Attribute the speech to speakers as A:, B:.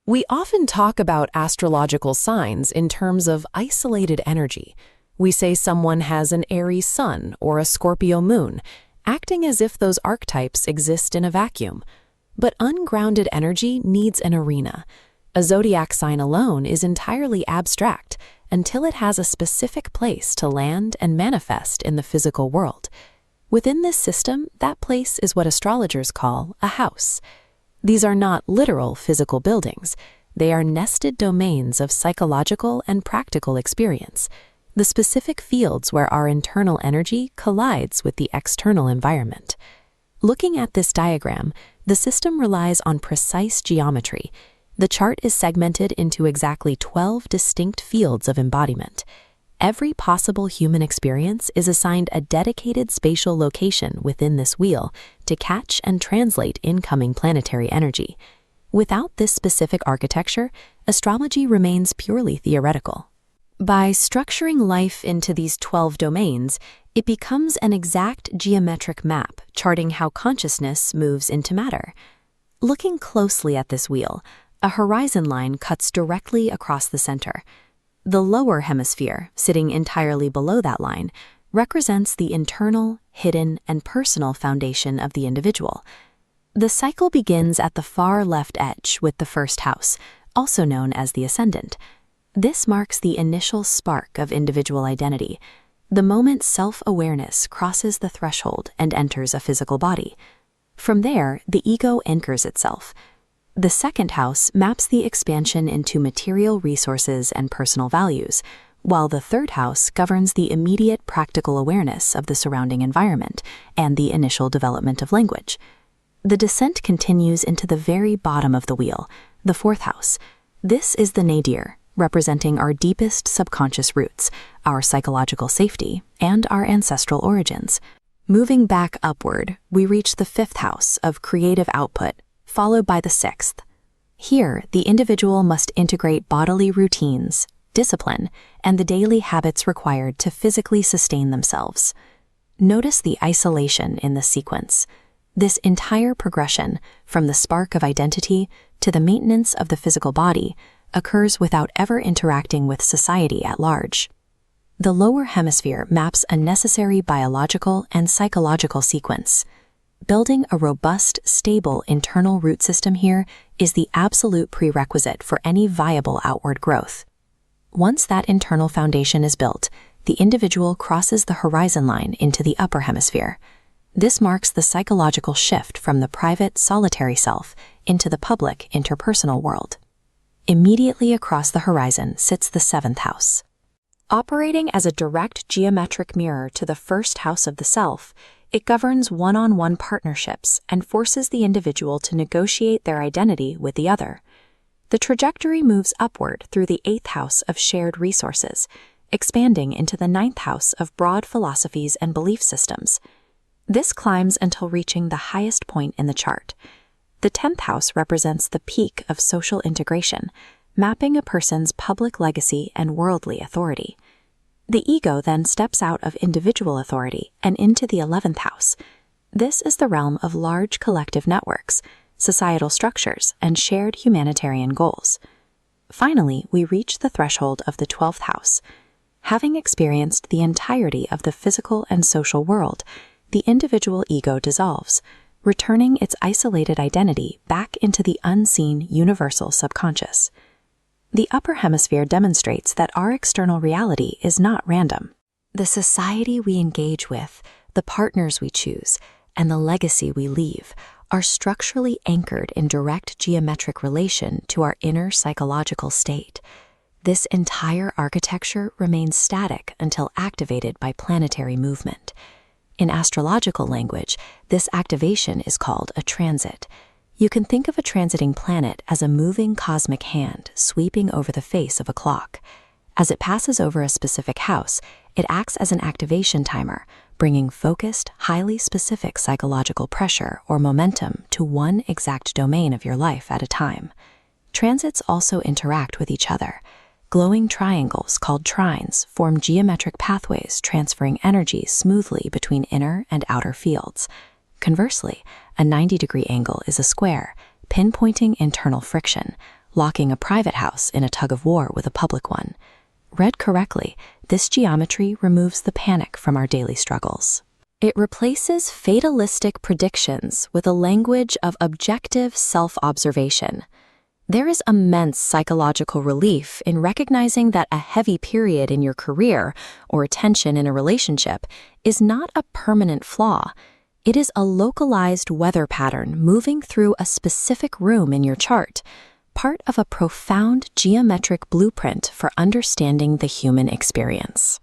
A: We often talk about astrological signs in terms of isolated energy. We say someone has an Aries sun or a Scorpio moon, acting as if those archetypes exist in a vacuum. But ungrounded energy needs an arena. A zodiac sign alone is entirely abstract until it has a specific place to land and manifest in the physical world. Within this system, that place is what astrologers call a house. These are not literal physical buildings. They are nested domains of psychological and practical experience, the specific fields where our internal energy collides with the external environment. Looking at this diagram, the system relies on precise geometry. The chart is segmented into exactly 12 distinct fields of embodiment. Every possible human experience is assigned a dedicated spatial location within this wheel to catch and translate incoming planetary energy. Without this specific architecture, astrology remains purely theoretical. By structuring life into these 12 domains, it becomes an exact geometric map charting how consciousness moves into matter. Looking closely at this wheel, a horizon line cuts directly across the center. The lower hemisphere, sitting entirely below that line, represents the internal, hidden, and personal foundation of the individual. The cycle begins at the far left edge with the first house, also known as the ascendant. This marks the initial spark of individual identity, the moment self-awareness crosses the threshold and enters a physical body. From there, the ego anchors itself. The second house maps the expansion into material resources and personal values, while the third house governs the immediate practical awareness of the surrounding environment and the initial development of language. The descent continues into the very bottom of the wheel, the fourth house. This is the nadir, representing our deepest subconscious roots, our psychological safety, and our ancestral origins. Moving back upward, we reach the fifth house of creative output, followed by the sixth. Here, the individual must integrate bodily routines, discipline, and the daily habits required to physically sustain themselves. Notice the isolation in the sequence. This entire progression, from the spark of identity to the maintenance of the physical body, occurs without ever interacting with society at large. The lower hemisphere maps a necessary biological and psychological sequence. Building a robust, stable internal root system here is the absolute prerequisite for any viable outward growth. Once that internal foundation is built, the individual crosses the horizon line into the upper hemisphere. This marks the psychological shift from the private, solitary self into the public, interpersonal world. Immediately across the horizon sits the seventh house. Operating as a direct geometric mirror to the first house of the self, it governs one-on-one partnerships and forces the individual to negotiate their identity with the other. The trajectory moves upward through the eighth house of shared resources, expanding into the ninth house of broad philosophies and belief systems. This climbs until reaching the highest point in the chart. The 10th house represents the peak of social integration, mapping a person's public legacy and worldly authority. The ego then steps out of individual authority and into the 11th house. This is the realm of large collective networks, societal structures, and shared humanitarian goals. Finally, we reach the threshold of the 12th house. Having experienced the entirety of the physical and social world, the individual ego dissolves, returning its isolated identity back into the unseen universal subconscious. The upper hemisphere demonstrates that our external reality is not random. The society we engage with, the partners we choose, and the legacy we leave are structurally anchored in direct geometric relation to our inner psychological state. This entire architecture remains static until activated by planetary movement. In astrological language, this activation is called a transit. You can think of a transiting planet as a moving cosmic hand sweeping over the face of a clock. As it passes over a specific house, it acts as an activation timer, bringing focused, highly specific psychological pressure or momentum to one exact domain of your life at a time. Transits also interact with each other. Glowing triangles called trines form geometric pathways transferring energy smoothly between inner and outer fields. Conversely, a 90-degree angle is a square, pinpointing internal friction, locking a private house in a tug-of-war with a public one. Read correctly, this geometry removes the panic from our daily struggles. It replaces fatalistic predictions with a language of objective self-observation. There is immense psychological relief in recognizing that a heavy period in your career or tension in a relationship is not a permanent flaw. It is a localized weather pattern moving through a specific room in your chart, part of a profound geometric blueprint for understanding the human experience.